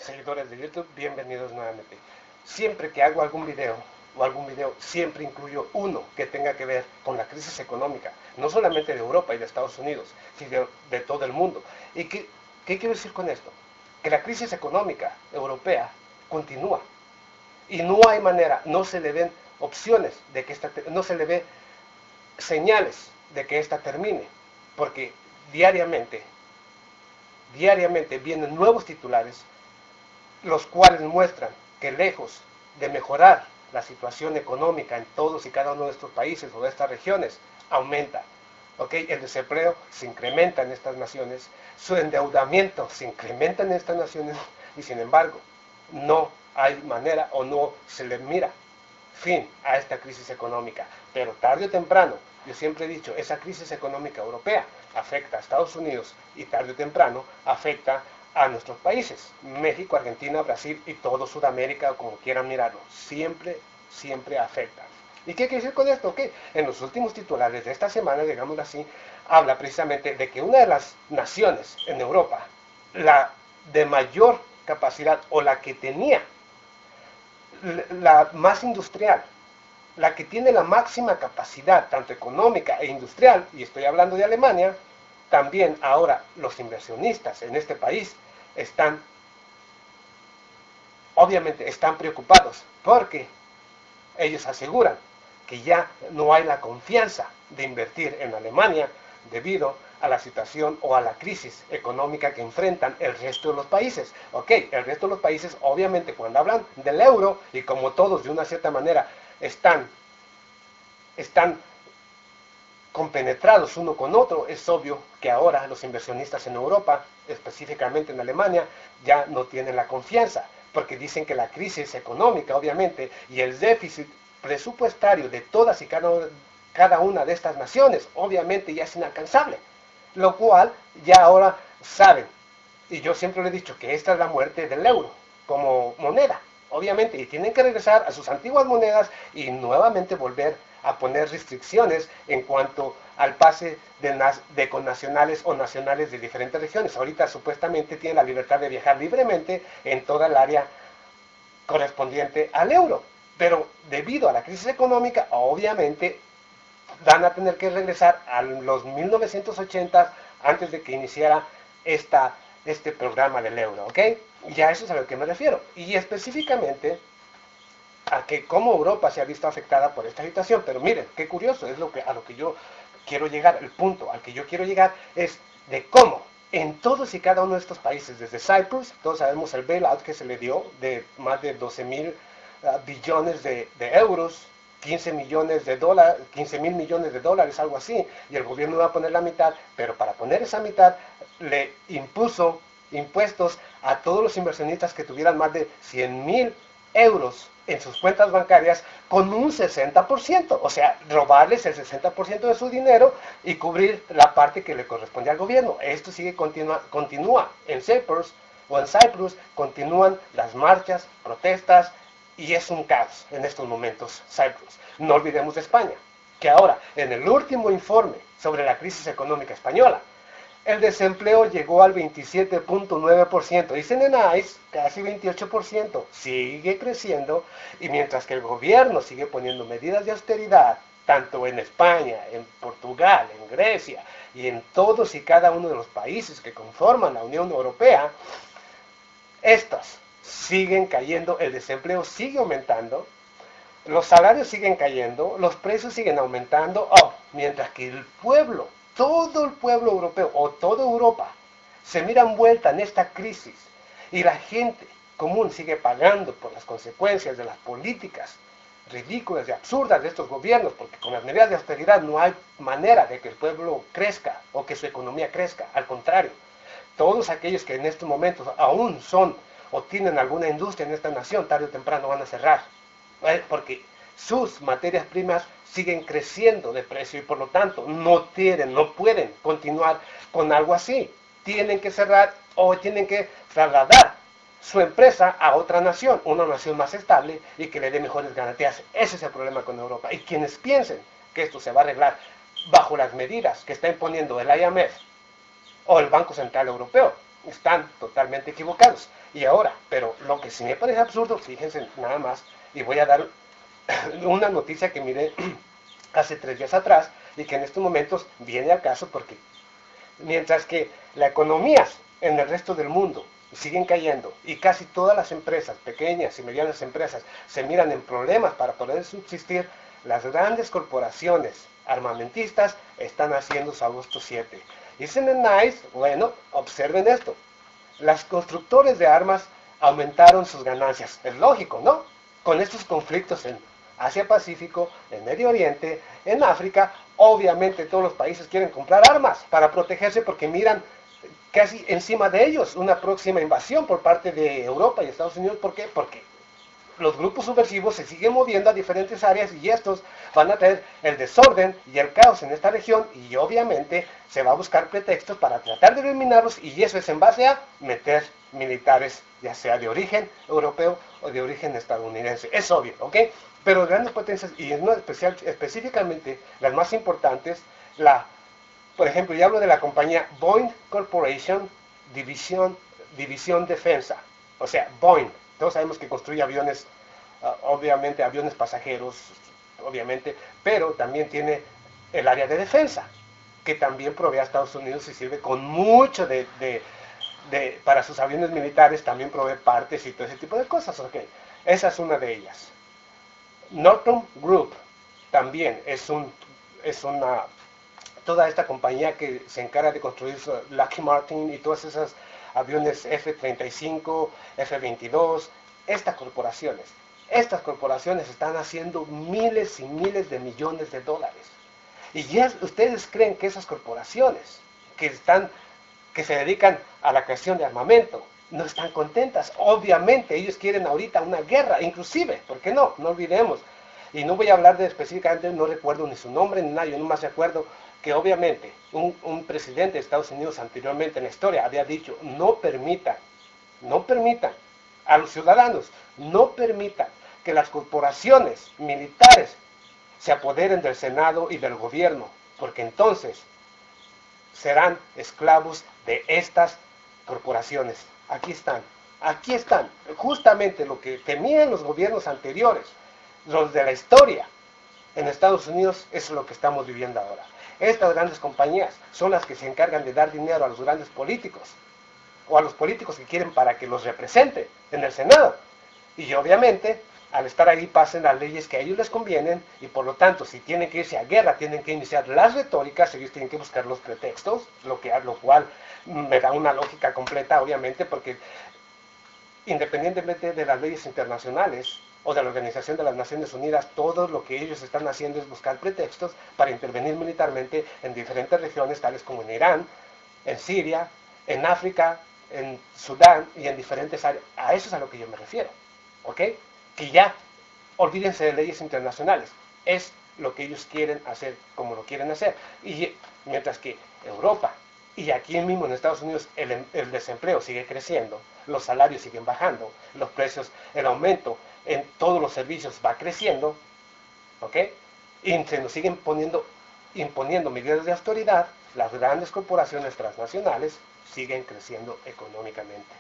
seguidores de YouTube, bienvenidos nuevamente. Siempre que hago algún video siempre incluyo uno que tenga que ver con la crisis económica, no solamente de Europa y de Estados Unidos, sino de todo el mundo. ¿Y qué quiero decir con esto? Que la crisis económica europea continúa y no hay manera, no se le ven opciones de que no se le ve señales de que esta termine, porque diariamente vienen nuevos titulares, los cuales muestran que lejos de mejorar la situación económica en todos y cada uno de estos países o de estas regiones, aumenta. ¿Okay? El desempleo se incrementa en estas naciones, su endeudamiento se incrementa en estas naciones y sin embargo no hay manera o no se le mira fin a esta crisis económica. Pero tarde o temprano, yo siempre he dicho, esa crisis económica europea afecta a Estados Unidos y tarde o temprano afecta a nuestros países, México, Argentina, Brasil y todo Sudamérica, o como quieran mirarlo, siempre afecta. ¿Y qué quiere decir con esto? Que en los últimos titulares de esta semana, digámoslo así, habla precisamente de que una de las naciones en Europa, la de mayor capacidad o la que tenía la más industrial, la que tiene la máxima capacidad, tanto económica e industrial, y estoy hablando de Alemania, también ahora los inversionistas en este país obviamente están preocupados, porque ellos aseguran que ya no hay la confianza de invertir en Alemania debido a la situación o a la crisis económica que enfrentan el resto de los países. Ok, el resto de los países obviamente cuando hablan del euro y como todos de una cierta manera están compenetrados uno con otro, es obvio que ahora los inversionistas en Europa, específicamente en Alemania, ya no tienen la confianza, porque dicen que la crisis económica, obviamente, y el déficit presupuestario de todas y cada una de estas naciones, obviamente ya es inalcanzable, lo cual ya ahora saben, y yo siempre le he dicho que esta es la muerte del euro como moneda, obviamente, y tienen que regresar a sus antiguas monedas y nuevamente volver a poner restricciones en cuanto al pase de connacionales o nacionales de diferentes regiones. Ahorita supuestamente tienen la libertad de viajar libremente en toda el área correspondiente al euro, pero debido a la crisis económica, obviamente van a tener que regresar a los 1980 antes de que iniciara este programa del euro, ¿ok? Ya eso es a lo que me refiero. Y específicamente a que cómo Europa se ha visto afectada por esta situación. Pero miren, qué curioso, es a lo que yo quiero llegar, el punto al que yo quiero llegar es de cómo en todos y cada uno de estos países, desde Cyprus, todos sabemos el bailout que se le dio de más de 12.000 billones de euros, 15 millones de dólares, 15 mil millones de dólares, algo así, y el gobierno iba a poner la mitad, pero para poner esa mitad le impuso impuestos a todos los inversionistas que tuvieran más de 100.000 euros en sus cuentas bancarias con un 60%, o sea, robarles el 60% de su dinero y cubrir la parte que le corresponde al gobierno. Esto continúa en Cyprus, continúan las marchas, protestas, y es un caos en estos momentos Cyprus. No olvidemos de España, que ahora, en el último informe sobre la crisis económica española, el desempleo llegó al 27.9%, dicen en ICE casi 28%, sigue creciendo, y mientras que el gobierno sigue poniendo medidas de austeridad, tanto en España, en Portugal, en Grecia y en todos y cada uno de los países que conforman la Unión Europea, estos siguen cayendo, el desempleo sigue aumentando, los salarios siguen cayendo, los precios siguen aumentando, mientras que el pueblo, todo el pueblo europeo o toda Europa se mira envuelta en esta crisis y la gente común sigue pagando por las consecuencias de las políticas ridículas y absurdas de estos gobiernos, porque con las medidas de austeridad no hay manera de que el pueblo crezca o que su economía crezca, al contrario, todos aquellos que en estos momentos aún son o tienen alguna industria en esta nación, tarde o temprano van a cerrar, porque sus materias primas siguen creciendo de precio y por lo tanto no pueden continuar con algo así. Tienen que cerrar o tienen que trasladar su empresa a otra nación, una nación más estable y que le dé mejores garantías. Ese es el problema con Europa. Y quienes piensen que esto se va a arreglar bajo las medidas que está imponiendo el IMF o el Banco Central Europeo, están totalmente equivocados. Y ahora, pero lo que sí me parece absurdo, fíjense nada más, y voy a dar una noticia que miré hace 3 días atrás y que en estos momentos viene al caso porque mientras que las economías en el resto del mundo siguen cayendo y casi todas las empresas, pequeñas y medianas empresas, se miran en problemas para poder subsistir, las grandes corporaciones armamentistas están haciendo su agosto 7. Isn't it nice? Bueno, observen esto. Las constructores de armas aumentaron sus ganancias. Es lógico, ¿no? Con estos conflictos en Asia-Pacífico, en Medio Oriente, en África, obviamente todos los países quieren comprar armas para protegerse porque miran casi encima de ellos una próxima invasión por parte de Europa y Estados Unidos. ¿Por qué? Porque los grupos subversivos se siguen moviendo a diferentes áreas y estos van a traer el desorden y el caos en esta región y obviamente se va a buscar pretextos para tratar de eliminarlos y eso es en base a meter militares, ya sea de origen europeo o de origen estadounidense. Es obvio, ¿ok? Pero grandes potencias, y en específicamente las más importantes, por ejemplo, yo hablo de la compañía Boeing Corporation, División Defensa, o sea, Boeing. Todos sabemos que construye aviones, obviamente aviones pasajeros, obviamente, pero también tiene el área de defensa, que también provee a Estados Unidos y sirve con mucho para sus aviones militares, también provee partes y todo ese tipo de cosas, ok. Esa es una de ellas. Northrop Group también es una, toda esta compañía que se encarga de construir Lockheed Martin y todas esas aviones F-35, F-22, estas corporaciones están haciendo miles y miles de millones de dólares. Y ya ustedes creen que esas corporaciones que se dedican a la creación de armamento no están contentas. Obviamente ellos quieren ahorita una guerra, inclusive, ¿por qué no? No olvidemos. Y no voy a hablar de específicamente, no recuerdo ni su nombre ni nada, yo nomás recuerdo que obviamente un presidente de Estados Unidos anteriormente en la historia había dicho, no permitan a los ciudadanos, no permitan que las corporaciones militares se apoderen del Senado y del gobierno, porque entonces serán esclavos de estas corporaciones. Aquí están, justamente lo que temían los gobiernos anteriores, los de la historia en Estados Unidos, eso es lo que estamos viviendo ahora. Estas grandes compañías son las que se encargan de dar dinero a los grandes políticos, o a los políticos que quieren para que los represente en el Senado. Y obviamente, al estar ahí pasen las leyes que a ellos les convienen, y por lo tanto, si tienen que irse a guerra, tienen que iniciar las retóricas, ellos tienen que buscar los pretextos, lo cual me da una lógica completa, obviamente, porque independientemente de las leyes internacionales o de la Organización de las Naciones Unidas, todo lo que ellos están haciendo es buscar pretextos para intervenir militarmente en diferentes regiones, tales como en Irán, en Siria, en África, en Sudán y en diferentes áreas. A eso es a lo que yo me refiero, ¿ok? Que ya olvídense de leyes internacionales, es lo que ellos quieren hacer, como lo quieren hacer. Y mientras que Europa y aquí mismo en Estados Unidos el desempleo sigue creciendo, los salarios siguen bajando, los precios, el aumento en todos los servicios va creciendo, ¿ok? Y se nos siguen imponiendo medidas de autoridad, las grandes corporaciones transnacionales siguen creciendo económicamente.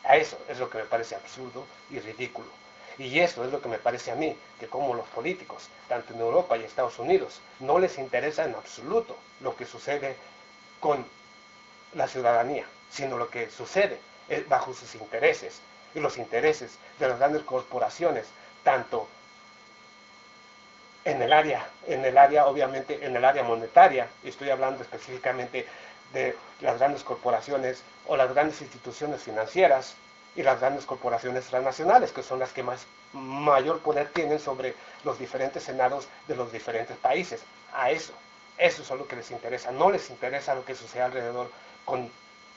A eso es lo que me parece absurdo y ridículo. Y eso es lo que me parece a mí, que como los políticos, tanto en Europa y Estados Unidos, no les interesa en absoluto lo que sucede con la ciudadanía, sino lo que sucede es bajo sus intereses y los intereses de las grandes corporaciones, tanto en el área, obviamente, en el área monetaria, y estoy hablando específicamente de las grandes corporaciones o las grandes instituciones financieras y las grandes corporaciones transnacionales, que son las que mayor poder tienen sobre los diferentes senados de los diferentes países. Eso es lo que les interesa, no les interesa lo que sucede alrededor con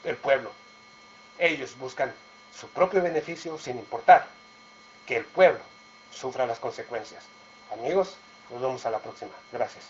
el pueblo. Ellos buscan su propio beneficio sin importar que el pueblo sufra las consecuencias. Amigos, nos vemos a la próxima. Gracias.